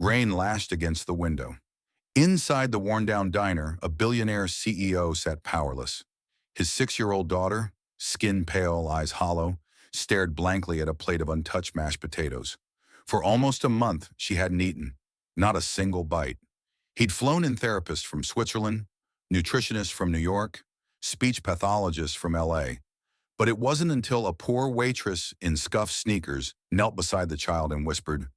Rain lashed against the window. Inside the worn-down diner, a billionaire CEO sat powerless. His 6-year-old daughter, skin pale, eyes hollow, stared blankly at a plate of untouched mashed potatoes. For almost a month, she hadn't eaten, not a single bite. He'd flown in therapists from Switzerland, nutritionists from New York, speech pathologists from LA. But it wasn't until a poor waitress in scuffed sneakers knelt beside the child and whispered,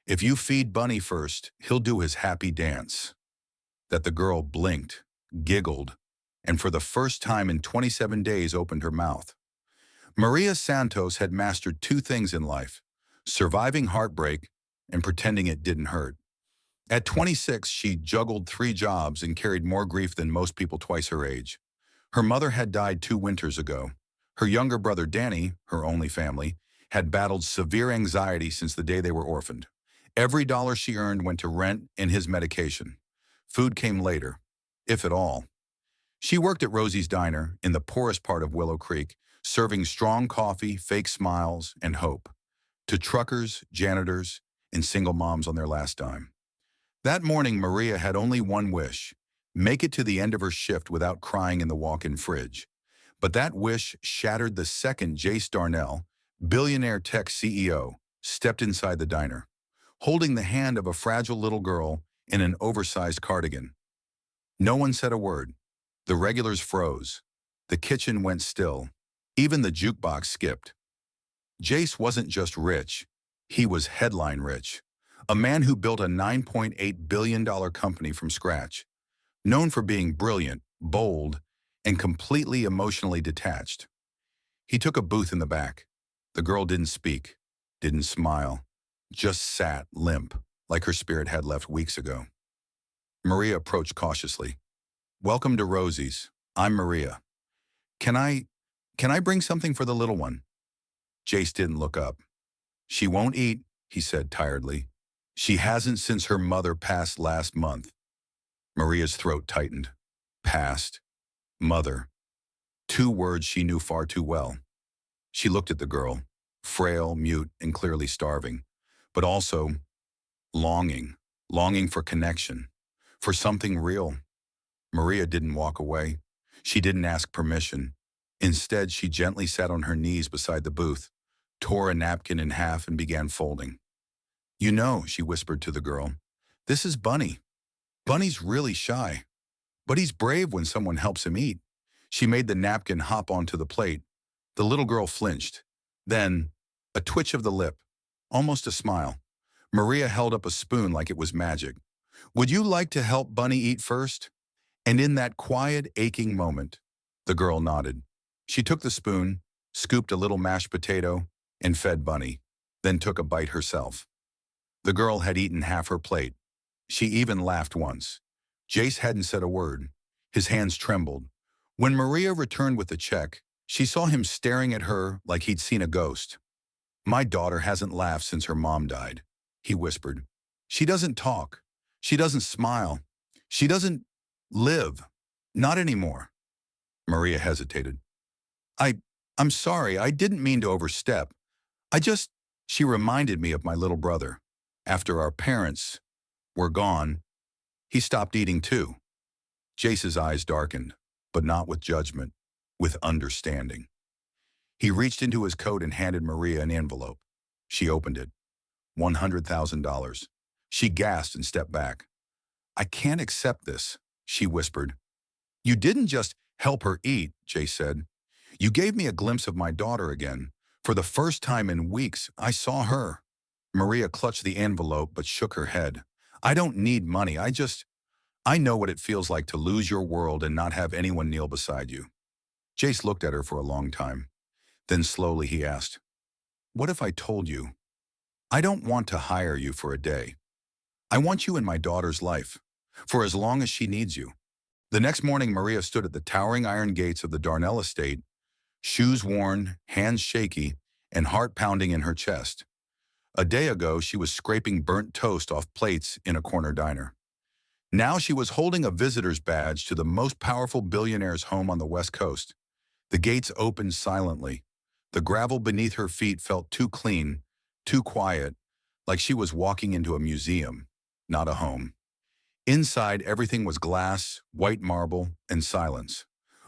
"If you feed Bunny first, he'll do his happy dance," that the girl blinked, giggled, and for the first time in 27 days opened her mouth. Maria Santos had mastered two things in life: surviving heartbreak and pretending it didn't hurt. At 26, she juggled 3 jobs and carried more grief than most people twice her age. Her mother had died 2 winters ago. Her younger brother Danny, her only family, had battled severe anxiety since the day they were orphaned. Every dollar she earned went to rent and his medication. Food came later, if at all. She worked at Rosie's Diner in the poorest part of Willow Creek, serving strong coffee, fake smiles, and hope to truckers, janitors, and single moms on their last dime. That morning, Maria had only one wish: make it to the end of her shift without crying in the walk-in fridge. But that wish shattered the second Jace Darnell, billionaire tech CEO, stepped inside the diner, holding the hand of a fragile little girl in an oversized cardigan. No one said a word. The regulars froze. The kitchen went still. Even the jukebox skipped. Jace wasn't just rich. He was headline rich. A man who built a $9.8 billion company from scratch, known for being brilliant, bold, and completely emotionally detached. He took a booth in the back. The girl didn't speak, didn't smile, just sat limp, like her spirit had left weeks ago. Maria approached cautiously. "Welcome to Rosie's. I'm Maria. Can I bring something for the little one?" Jace didn't look up. "She won't eat," he said tiredly. "She hasn't since her mother passed last month." Maria's throat tightened. Passed. Mother. 2 words she knew far too well. She looked at the girl, frail, mute, and clearly starving, but also longing for connection, for something real. Maria didn't walk away. She didn't ask permission. Instead, she gently sat on her knees beside the booth, tore a napkin in half, and began folding. "You know," she whispered to the girl, "this is Bunny. Bunny's really shy, but he's brave when someone helps him eat." She made the napkin hop onto the plate. The little girl flinched. Then, a twitch of the lip, almost a smile. Maria held up a spoon like it was magic. "Would you like to help Bunny eat first?" And in that quiet, aching moment, the girl nodded. She took the spoon, scooped a little mashed potato, and fed Bunny, then took a bite herself. The girl had eaten half her plate. She even laughed once. Jace hadn't said a word. His hands trembled. When Maria returned with the check, she saw him staring at her like he'd seen a ghost. "My daughter hasn't laughed since her mom died," he whispered. "She doesn't talk. She doesn't smile. She doesn't live. Not anymore." Maria hesitated. I'm sorry, I didn't mean to overstep. She reminded me of my little brother. After our parents were gone, he stopped eating too." Jace's eyes darkened, but not with judgment, with understanding. He reached into his coat and handed Maria an envelope. She opened it. $100,000. She gasped and stepped back. "I can't accept this," she whispered. "You didn't just help her eat," Jace said. "You gave me a glimpse of my daughter again. For the first time in weeks, I saw her." Maria clutched the envelope but shook her head. "I don't need money. I know what it feels like to lose your world and not have anyone kneel beside you." Jace looked at her for a long time. Then slowly he asked, "What if I told you? I don't want to hire you for a day. I want you in my daughter's life, for as long as she needs you." The next morning, Maria stood at the towering iron gates of the Darnell estate, shoes worn, hands shaky, and heart pounding in her chest. A day ago, she was scraping burnt toast off plates in a corner diner. Now she was holding a visitor's badge to the most powerful billionaire's home on the West Coast. The gates opened silently. The gravel beneath her feet felt too clean, too quiet, like she was walking into a museum. not a home. Inside, everything was glass, white marble, and silence.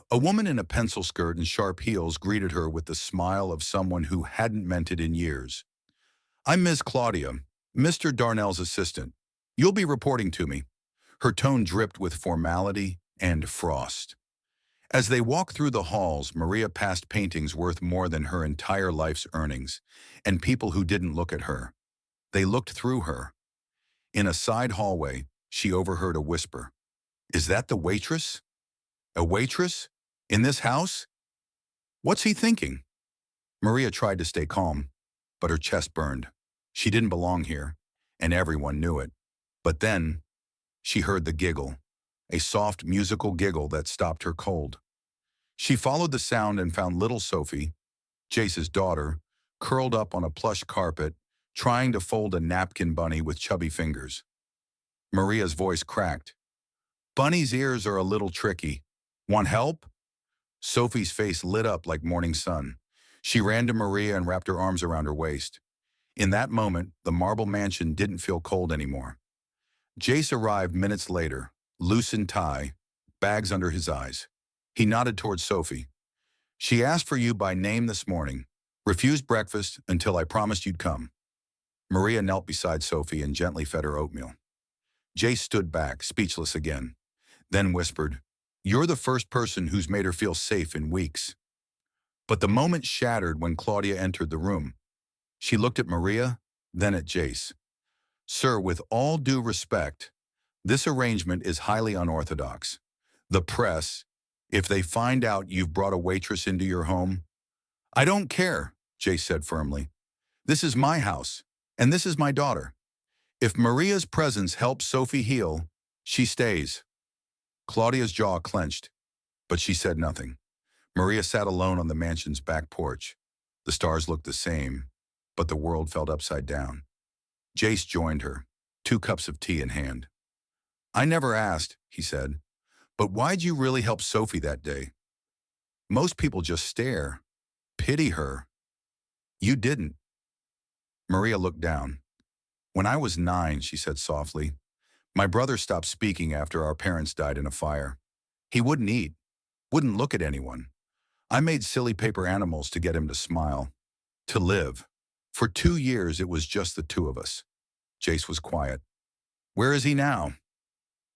A woman in a pencil skirt and sharp heels greeted her with the smile of someone who hadn't meant it in years. "I'm Miss Claudia, Mr. Darnell's assistant. You'll be reporting to me." Her tone dripped with formality and frost. As they walked through the halls, Maria passed paintings worth more than her entire life's earnings, and people who didn't look at her. They looked through her. In a side hallway, she overheard a whisper. "Is that the waitress? A waitress? In this house? What's he thinking?" Maria tried to stay calm, but her chest burned. She didn't belong here, and everyone knew it. But then, she heard the giggle, a soft musical giggle that stopped her cold. She followed the sound and found little Sophie, Jace's daughter, curled up on a plush carpet, trying to fold a napkin bunny with chubby fingers. Maria's voice cracked. "Bunny's ears are a little tricky. Want help?" Sophie's face lit up like morning sun. She ran to Maria and wrapped her arms around her waist. In that moment, the marble mansion didn't feel cold anymore. Jace arrived minutes later, loosened tie, bags under his eyes. He nodded towards Sophie. "She asked for you by name this morning. Refused breakfast until I promised you'd come." Maria knelt beside Sophie and gently fed her oatmeal. Jace stood back, speechless again, then whispered, "You're the first person who's made her feel safe in weeks." But the moment shattered when Claudia entered the room. She looked at Maria, then at Jace. "Sir, with all due respect, this arrangement is highly unorthodox. The press, if they find out you've brought a waitress into your home—" "I don't care," Jace said firmly. "This is my house, and this is my daughter. If Maria's presence helps Sophie heal, she stays." Claudia's jaw clenched, but she said nothing. Maria sat alone on the mansion's back porch. The stars looked the same, but the world felt upside down. Jace joined her, 2 cups of tea in hand. "I never asked," he said, "but why'd you really help Sophie that day? Most people just stare, pity her. You didn't." Maria looked down. "When I was 9, she said softly, my brother stopped speaking after our parents died in a fire. He wouldn't eat, wouldn't look at anyone. I made silly paper animals to get him to smile, to live. For 2 years, it was just the 2 of us." Jace was quiet. "Where is he now?"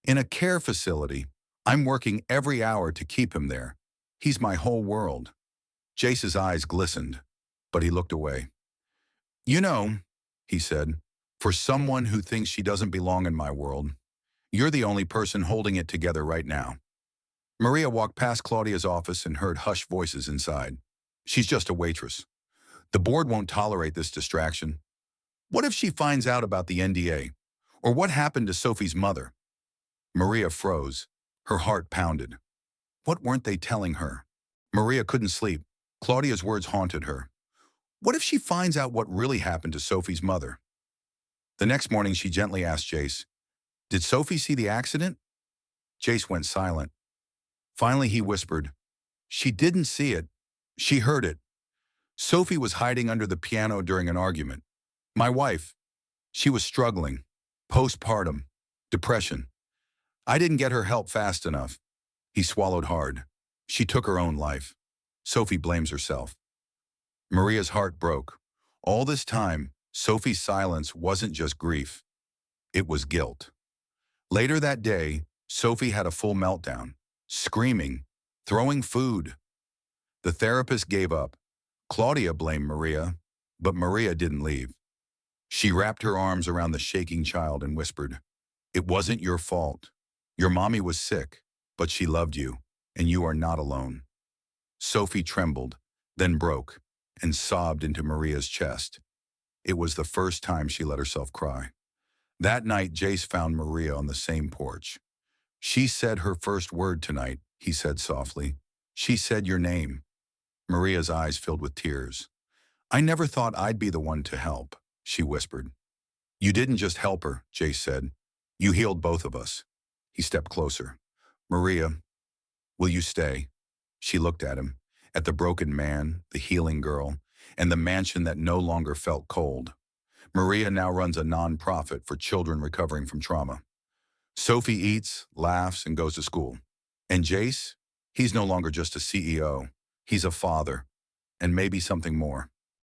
"In a care facility. I'm working every hour to keep him there. He's my whole world." Jace's eyes glistened, but he looked away. "You know," he said, "for someone who thinks she doesn't belong in my world, you're the only person holding it together right now." Maria walked past Claudia's office and heard hushed voices inside. "She's just a waitress. The board won't tolerate this distraction. What if she finds out about the NDA? Or what happened to Sophie's mother?" Maria froze. Her heart pounded. What weren't they telling her? Maria couldn't sleep. Claudia's words haunted her. What if she finds out what really happened to Sophie's mother? The next morning, she gently asked Jace, "Did Sophie see the accident?" Jace went silent. Finally, he whispered, "She didn't see it. She heard it. Sophie was hiding under the piano during an argument. My wife. She was struggling. Postpartum. Depression. I didn't get her help fast enough." He swallowed hard. "She took her own life. Sophie blames herself." Maria's heart broke. All this time, Sophie's silence wasn't just grief. It was guilt. Later that day, Sophie had a full meltdown, screaming, throwing food. The therapist gave up. Claudia blamed Maria, but Maria didn't leave. She wrapped her arms around the shaking child and whispered, "It wasn't your fault. Your mommy was sick, but she loved you, and you are not alone." Sophie trembled, then broke, and sobbed into Maria's chest. It was the first time she let herself cry. That night, Jace found Maria on the same porch. "She said her first word tonight," he said softly. "She said your name." Maria's eyes filled with tears. "I never thought I'd be the one to help," she whispered. "You didn't just help her," Jace said. "You healed both of us." He stepped closer. "Maria, will you stay?" She looked at him, at the broken man, the healing girl, and the mansion that no longer felt cold. Maria now runs a non-profit for children recovering from trauma. Sophie eats, laughs, and goes to school. And Jace? He's no longer just a CEO. He's a father, and maybe something more.